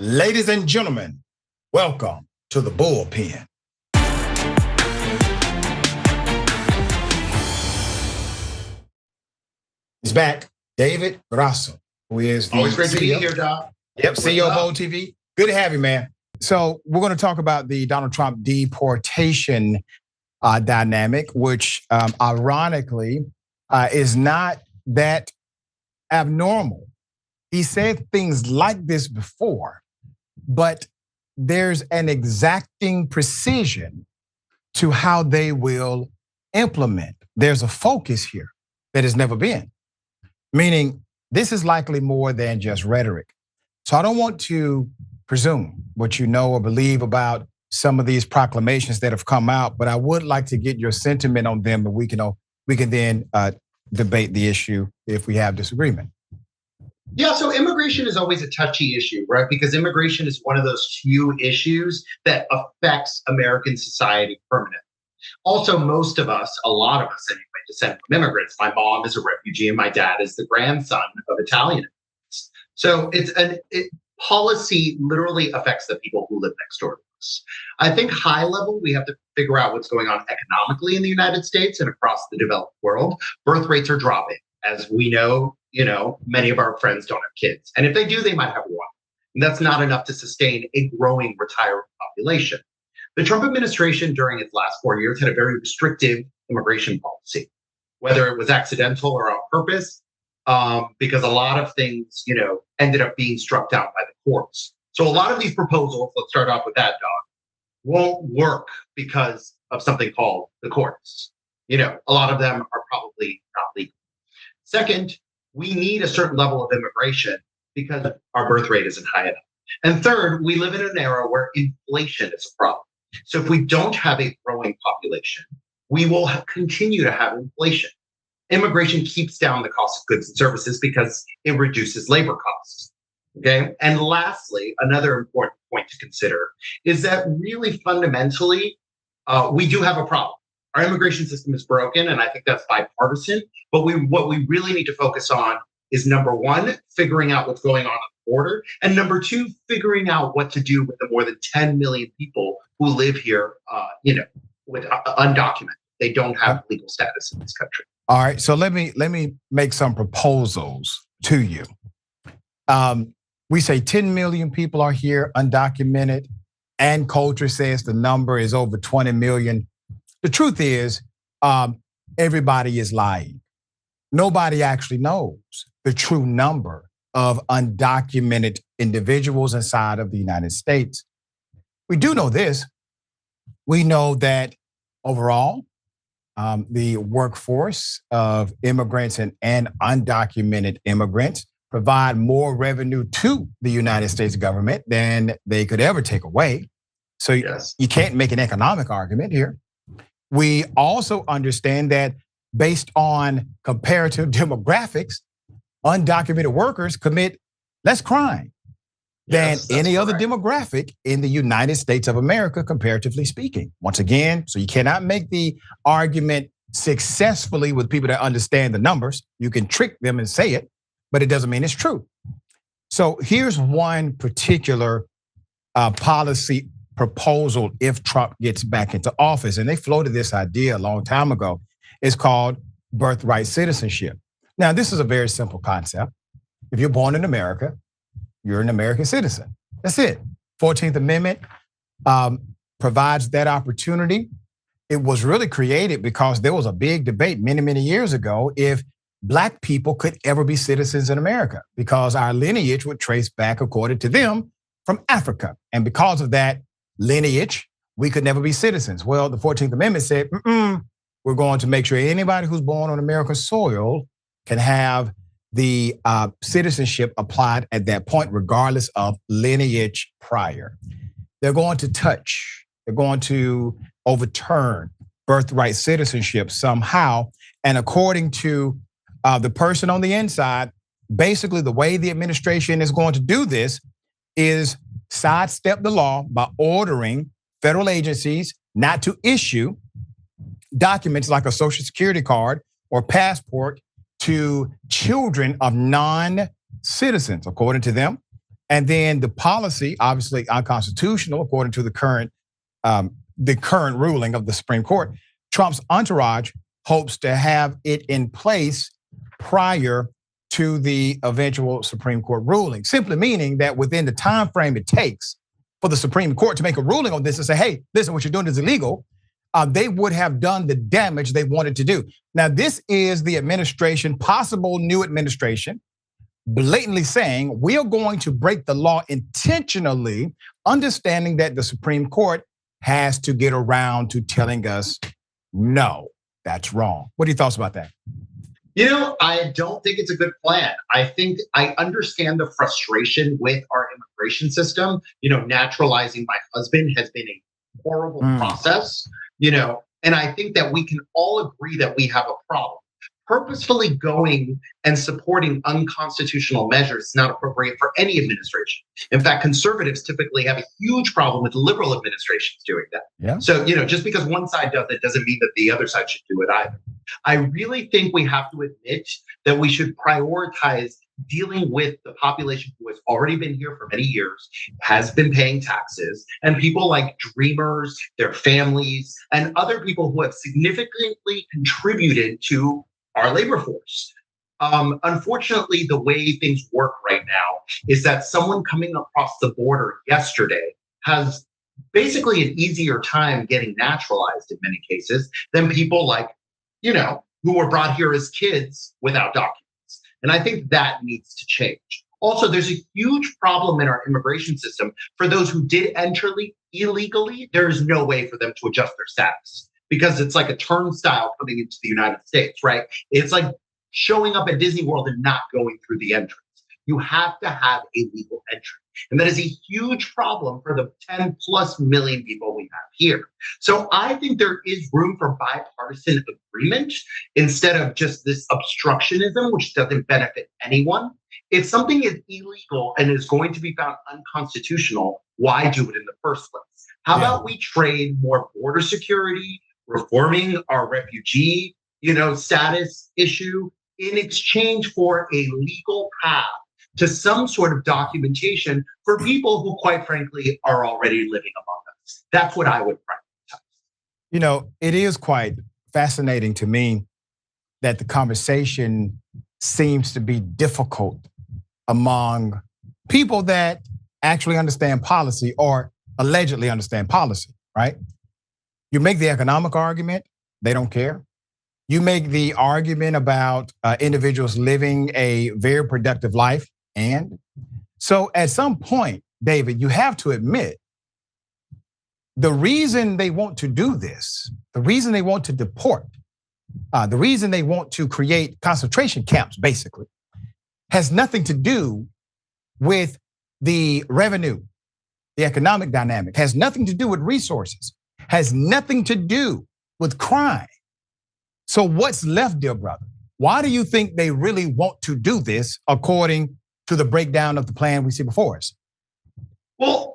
Ladies and gentlemen, welcome to the Bullpen. He's back, David Grasso, who is the Always great to be CEO. here, Doc. Yep, CEO of Bold TV. Good to have you, man. So we're going to talk about the Donald Trump deportation dynamic, which ironically is not that abnormal. He said things like this before, but there's an exacting precision to how they will implement. There's a focus here that has never been, meaning this is likely more than just rhetoric. So I don't want to presume what you know or believe about some of these proclamations that have come out, but I would like to get your sentiment on them, and we can then debate the issue if we have disagreement. Yeah, so immigration is always a touchy issue, right? Because immigration is one of those few issues that affects American society permanently. Also, most of us, a lot of us anyway, descend from immigrants. My mom is a refugee and my dad is the grandson of Italian immigrants. So policy literally affects the people who live next door to us. I think high level, we have to figure out what's going on economically in the United States and across the developed world. Birth rates are dropping. As we know, many of our friends don't have kids. And if they do, they might have one. And that's not enough to sustain a growing retired population. The Trump administration during its last 4 years had a very restrictive immigration policy, whether it was accidental or on purpose, because a lot of things, ended up being struck down by the courts. So a lot of these proposals, let's start off with that, Doc, won't work because of something called the courts. A lot of them are probably not legal. Second, we need a certain level of immigration because our birth rate isn't high enough. And third, we live in an era where inflation is a problem. So if we don't have a growing population, we will continue to have inflation. Immigration keeps down the cost of goods and services because it reduces labor costs. Okay. And lastly, another important point to consider is that really fundamentally, we do have a problem. Our immigration system is broken, and I think that's bipartisan. But what we really need to focus on is, number one, figuring out what's going on at the border, and number two, figuring out what to do with the more than 10 million people who live here, with undocumented. They don't have legal status in this country. All right, so let me make some proposals to you. We say 10 million people are here undocumented, and culture says the number is over 20 million. The truth is, everybody is lying. Nobody actually knows the true number of undocumented individuals inside of the United States. We do know this. We know that overall, the workforce of immigrants and undocumented immigrants provide more revenue to the United States government than they could ever take away. So yes, you can't make an economic argument here. We also understand that based on comparative demographics, undocumented workers commit less crime than any other demographic in the United States of America, comparatively speaking. Once again, so you cannot make the argument successfully with people that understand the numbers. You can trick them and say it, but it doesn't mean it's true. So here's one particular policy proposal if Trump gets back into office. And they floated this idea a long time ago. It's called birthright citizenship. Now, this is a very simple concept. If you're born in America, you're an American citizen. That's it. 14th Amendment provides that opportunity. It was really created because there was a big debate many, many years ago if Black people could ever be citizens in America, because our lineage would trace back, according to them, from Africa. And because of that lineage, we could never be citizens. Well, the 14th Amendment said, we're going to make sure anybody who's born on American soil can have the citizenship applied at that point, regardless of lineage prior. They're going to overturn birthright citizenship somehow. And according to the person on the inside, basically the way the administration is going to do this is sidestep the law by ordering federal agencies not to issue documents like a Social Security card or passport to children of non-citizens, according to them. And then the policy, obviously unconstitutional, according to the current ruling of the Supreme Court. Trump's entourage hopes to have it in place prior to the eventual Supreme Court ruling, simply meaning that within the time frame it takes for the Supreme Court to make a ruling on this and say, hey, listen, what you're doing is illegal, they would have done the damage they wanted to do. Now, this is the administration, possible new administration, blatantly saying we are going to break the law intentionally, understanding that the Supreme Court has to get around to telling us, no, that's wrong. What are your thoughts about that? I don't think it's a good plan. I think I understand the frustration with our immigration system. Naturalizing my husband has been a horrible process, and I think that we can all agree that we have a problem. Purposefully going and supporting unconstitutional measures is not appropriate for any administration. In fact, conservatives typically have a huge problem with liberal administrations doing that. Yeah. So, just because one side does it doesn't mean that the other side should do it either. I really think we have to admit that we should prioritize dealing with the population who has already been here for many years, has been paying taxes, and people like dreamers, their families, and other people who have significantly contributed to our labor force. Unfortunately, the way things work right now is that someone coming across the border yesterday has basically an easier time getting naturalized in many cases than people like, who were brought here as kids without documents. And I think that needs to change. Also, there's a huge problem in our immigration system for those who did enter illegally. There is no way for them to adjust their status, because it's like a turnstile coming into the United States, right? It's like showing up at Disney World and not going through the entrance. You have to have a legal entry. And that is a huge problem for the 10+ million people we have here. So I think there is room for bipartisan agreement instead of just this obstructionism, which doesn't benefit anyone. If something is illegal and is going to be found unconstitutional, why do it in the first place? How about we trade more border security, reforming our refugee, status issue in exchange for a legal path to some sort of documentation for people who, quite frankly, are already living among us. That's what I would prioritize. It is quite fascinating to me that the conversation seems to be difficult among people that actually understand policy or allegedly understand policy, right? You make the economic argument, they don't care. You make the argument about individuals living a very productive life. And so at some point, David, you have to admit the reason they want to do this, the reason they want to deport, the reason they want to create concentration camps, basically, has nothing to do with the revenue, the economic dynamic, has nothing to do with resources, has nothing to do with crime. So what's left, dear brother? Why do you think they really want to do this according to the breakdown of the plan we see before us? Well,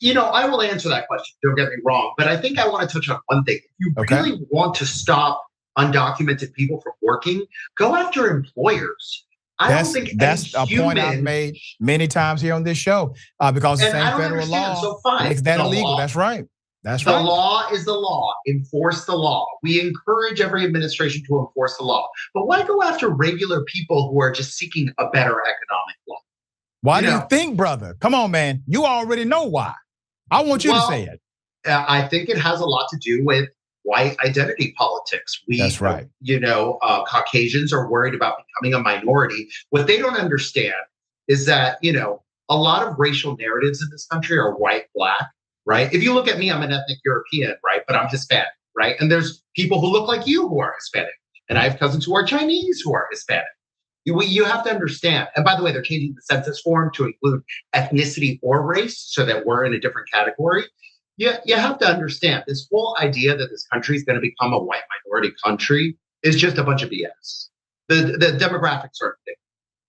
I will answer that question. Don't get me wrong, but I think I want to touch on one thing. If you really want to stop undocumented people from working, go after employers. I don't think that's a point I've made many times here on this show, because the same federal law makes that illegal. That's right. That's right. The law is the law. Enforce the law. We encourage every administration to enforce the law. But why go after regular people who are just seeking a better economic law? Why do you think, brother? Come on, man. You already know why. I want you to say it. I think it has a lot to do with white identity politics. That's right. Caucasians are worried about becoming a minority. What they don't understand is that, a lot of racial narratives in this country are white, black. Right? If you look at me, I'm an ethnic European, right? But I'm Hispanic, right? And there's people who look like you who are Hispanic. And I have cousins who are Chinese who are Hispanic. You have to understand. And by the way, they're changing the census form to include ethnicity or race so that we're in a different category. You have to understand this whole idea that this country is going to become a white minority country is just a bunch of BS. The demographics are a thing.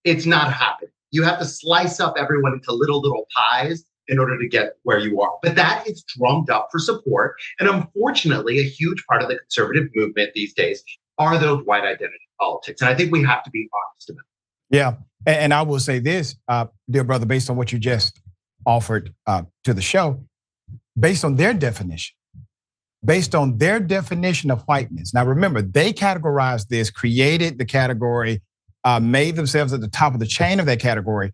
It's not happening. You have to slice up everyone into little pies in order to get where you are. But that is drummed up for support. And unfortunately, a huge part of the conservative movement these days are those white identity politics. And I think we have to be honest about it. Yeah, and I will say this, dear brother, based on what you just offered to the show, based on their definition. Based on their definition of whiteness. Now, remember, they categorized this, created the category, made themselves at the top of the chain of that category.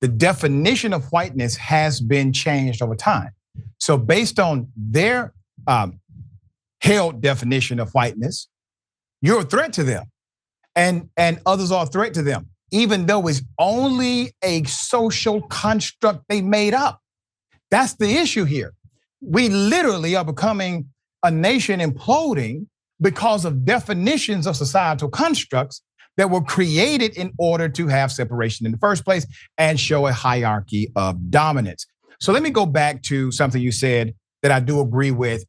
The definition of whiteness has been changed over time. So, based on their held definition of whiteness, you're a threat to them, and others are a threat to them, even though it's only a social construct they made up. That's the issue here. We literally are becoming a nation imploding because of definitions of societal constructs that were created in order to have separation in the first place and show a hierarchy of dominance. So let me go back to something you said that I do agree with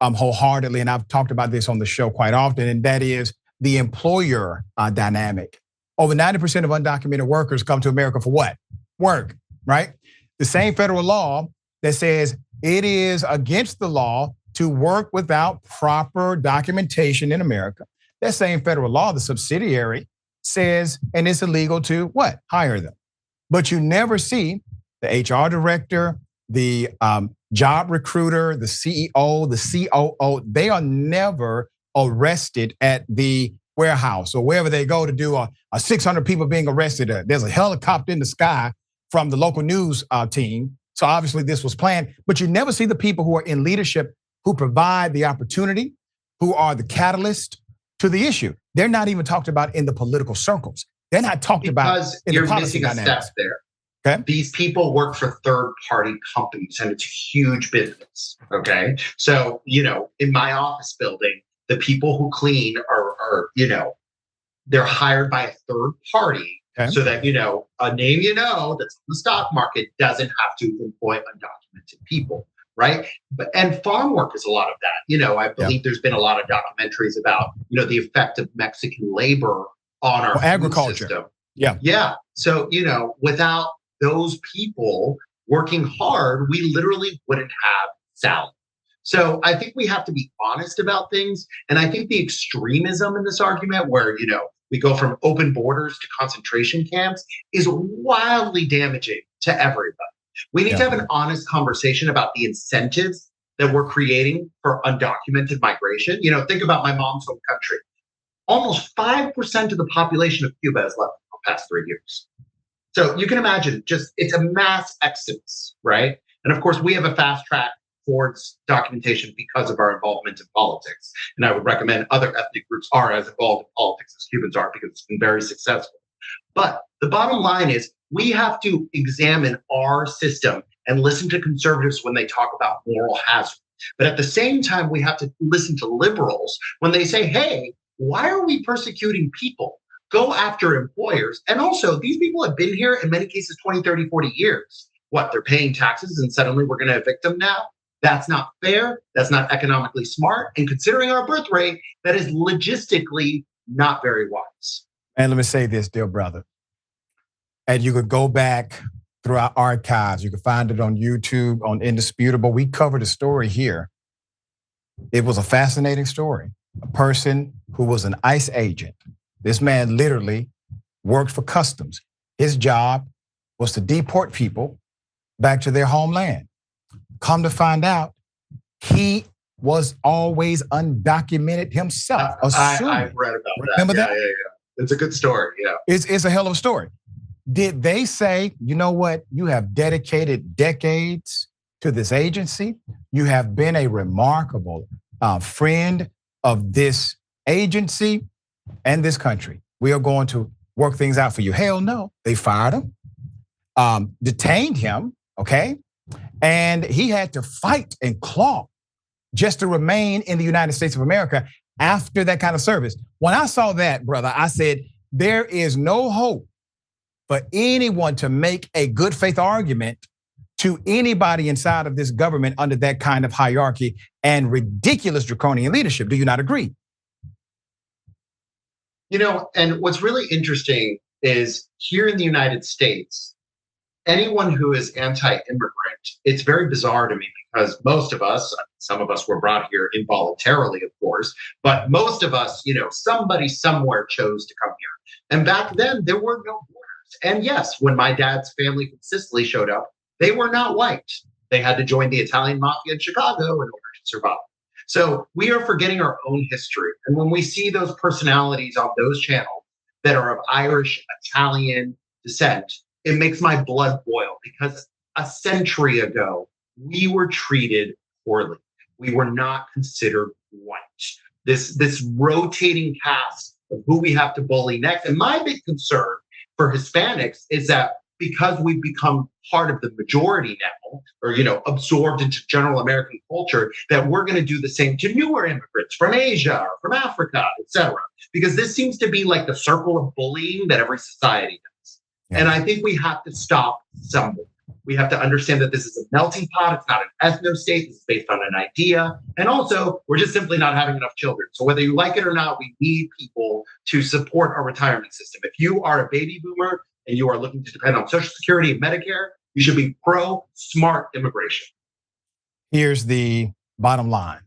wholeheartedly, and I've talked about this on the show quite often, and that is the employer dynamic. Over 90% of undocumented workers come to America for what? Work, right? The same federal law that says it is against the law to work without proper documentation in America. That same federal law, the subsidiary, says, and it's illegal to what? Hire them. But you never see the HR director, the job recruiter, the CEO, the COO, they are never arrested at the warehouse or wherever they go to do a 600 people being arrested. There's a helicopter in the sky from the local news team. So obviously this was planned, but you never see the people who are in leadership who provide the opportunity, who are the catalyst to the issue. They're not even talked about in the political circles. They're not talked about in the policy dynamics. Because you're missing a step there. Okay. These people work for third-party companies, and it's a huge business. Okay, so in my office building, the people who clean are they're hired by a third party, so that a name that's in the stock market doesn't have to employ undocumented people. Right. And farm work is a lot of that. I believe there's been a lot of documentaries about, the effect of Mexican labor on our agriculture system. Yeah. Yeah. So, without those people working hard, we literally wouldn't have salad. So I think we have to be honest about things. And I think the extremism in this argument where, we go from open borders to concentration camps is wildly damaging to everybody. We need to have an honest conversation about the incentives that we're creating for undocumented migration. Think about my mom's home country. Almost 5% of the population of Cuba has left in the past 3 years. So you can imagine it's a mass exodus, right? And of course, we have a fast track towards documentation because of our involvement in politics. And I would recommend other ethnic groups are as involved in politics as Cubans are because it's been very successful. But the bottom line is we have to examine our system and listen to conservatives when they talk about moral hazard. But at the same time, we have to listen to liberals when they say, hey, why are we persecuting people? Go after employers. And also, these people have been here in many cases 20, 30, 40 years. What, they're paying taxes and suddenly we're going to evict them now? That's not fair. That's not economically smart. And considering our birth rate, that is logistically not very wise. And let me say this, dear brother. And you could go back through our archives. You can find it on YouTube, on Indisputable. We covered a story here. It was a fascinating story. A person who was an ICE agent. This man literally worked for customs. His job was to deport people back to their homeland. Come to find out, he was always undocumented himself. I've read about that. Remember that? Yeah. It's a good story, yeah. It's a hell of a story. Did they say, you know what, you have dedicated decades to this agency. You have been a remarkable friend of this agency and this country. We are going to work things out for you. Hell no, they fired him, detained him, okay? And he had to fight and claw just to remain in the United States of America after that kind of service. When I saw that, brother, I said, there is no hope for anyone to make a good faith argument to anybody inside of this government under that kind of hierarchy and ridiculous draconian leadership. Do you not agree? And what's really interesting is here in the United States, anyone who is anti-immigrant, it's very bizarre to me because most of us, some of us were brought here involuntarily, of course, but most of us, somebody somewhere chose to come here. And back then, there were no borders. mixed. And yes, when my dad's family from Sicily showed up, they were not white. They had to join the Italian mafia in Chicago in order to survive. So we are forgetting our own history. And when we see those personalities on those channels that are of Irish, Italian descent, it makes my blood boil because a century ago, we were treated poorly. We were not considered white. This rotating cast of who we have to bully next. And my big concern for Hispanics is that because we've become part of the majority now, or absorbed into general American culture, that we're going to do the same to newer immigrants from Asia or from Africa, et cetera. Because this seems to be like the circle of bullying that every society does. Yeah. And I think we have to stop somewhere. We have to understand that this is a melting pot. It's not an ethno-state. This is based on an idea. And also, we're just simply not having enough children. So whether you like it or not, we need people to support our retirement system. If you are a baby boomer and you are looking to depend on Social Security and Medicare, you should be pro-smart immigration. Here's the bottom line.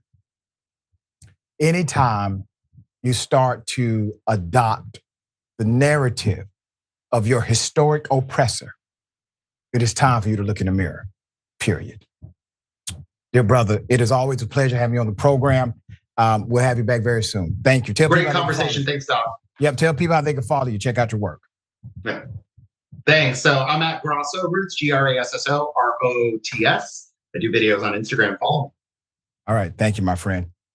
Anytime you start to adopt the narrative of your historic oppressor, it is time for you to look in the mirror, period. Dear brother, it is always a pleasure having you on the program. We'll have you back very soon. Thank you. Great conversation. Thanks, Doc. Yep, tell people how they can follow you. Check out your work. Yeah. Thanks. So I'm at Grasso Roots, GRASSO ROTS. I do videos on Instagram. Follow me. All right. Thank you, my friend.